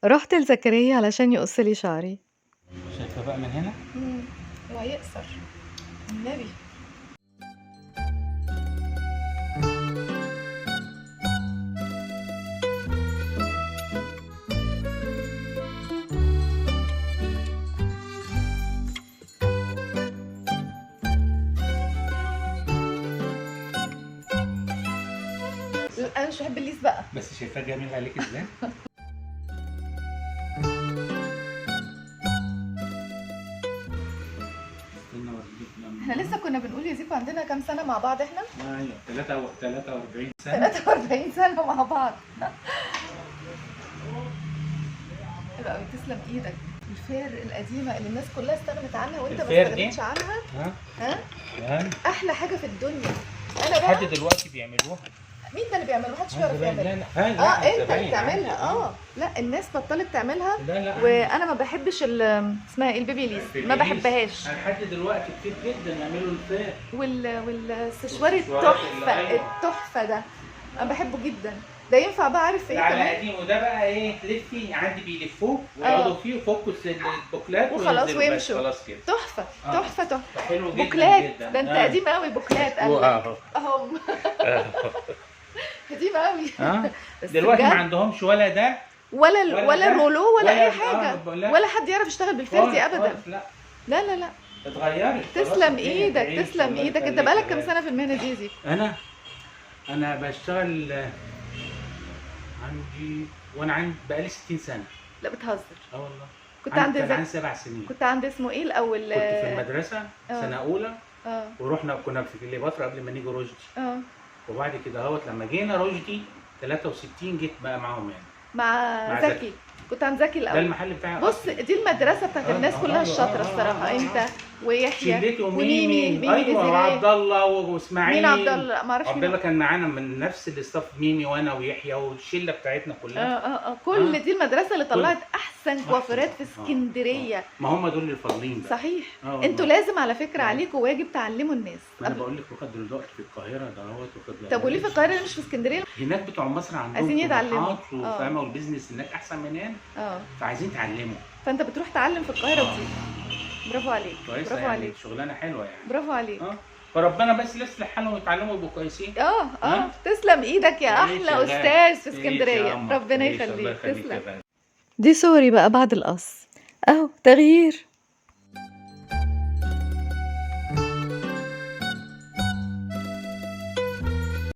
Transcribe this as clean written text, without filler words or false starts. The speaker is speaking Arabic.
رُحت لزكريا علشان يقص لي شعري. شايفة بقى من هنا؟ اوعى يقصر النبي. أنا مش باحب الليس بقى. بس شايفاه جميل عليك ازاي؟ احنا لسه كنا بنقول يا زيكو عندنا كام سنة مع بعض احنا؟ ايوه 43 سنة. 43 سنة مع بعض. حلو قوي، تسلم ايدك. الفير القديمة اللي الناس كلها استغنت عنها وانت ما استغنيتش عنها. ها؟ احلى حاجة في الدنيا. انا بقى لحد دلوقتي بيعملوها. مين ده اللي بيعمله؟ محدش بيعرف يعملها. لا انت اللي بتعملها. لا الناس بطلت تعملها. لا وانا ما بحبش اسمها ايه، البيبي ليس، ما بحبهاش. لحد دلوقتي كتير جدا يعملوا الفير. والسشوار التحفه ده انا بحبه جدا. ده ينفع بقى، عارف ايه على كمان؟ قديم. وده بقى ايه، تلفي عندي بيلفوه ويقعدوا فيه ويفكوا البوكلات وخلاص ويمشوا. خلاص كده. تحفه تحفه. حلو جدا بوكلات جدا. ده انت قديم قوي. بوكلات قلبك اهم. قديم قوي. دلوقتي ما عندهمش ولا ده ولا الرولو ولا اي حاجه. لا. ولا حد يعرف يشتغل بالفردي ابدا. لا اتغيرت. تسلم ايدك تسلم ايدك. انت بقالك كام سنه في المهنه دي يا زيكو؟ انا بشتغل عندي وانا بقالي 60 سنه. لا بتهزر. والله. كنت عندي 7 سنين. كنت عندي اسمه ايه الاول؟ كنت في المدرسه سنه اولى. ورحنا كنا في كليوباترا قبل ما نيجي رشدي. وبعد كده اهوت لما جينا رشدي 63 جيت بقى معاهم يعني. مع زكي. كنت عند زكي الاول. ده المحل بتاعي. بص دي المدرسه بتاعت الناس كلها الشاطره الصراحه. انت ويحيى وميمي. ايوه وعبد الله واسماعيل. مين عبد الله؟ ما اعرفش. عبد الله كان معانا من نفس الاستاف، ميمي وانا ويحيى والشله بتاعتنا كلها. كل دي المدرسه اللي طلعت احسن كوافيرات في اسكندريه. ما هم دول اللي فاضلين بقى. صحيح. انتوا لازم على فكره عليكم واجب تعلموا الناس. انا بقول لك واخد دلوقتي في القاهره دوت واخد. طب وليه في القاهره مش في اسكندريه؟ هناك بتوع مصر عندهم عايزين يتعلموا وفاهمه، والبيزنس هناك احسن من هنا. فعايزين يتعلموا. فانت بتروح تعلم في القاهره وتيجي. برافو عليك. برافو عليك. شغلانه حلوه يعني. برافو عليك. فربنا بس يصلح حالهم ويتعلموا يبقوا كويسين. تسلم ايدك يا احلى استاذ في اسكندريه. ربنا يخليك. تسلم. دي صوري بقى بعد القص اهو. تغيير.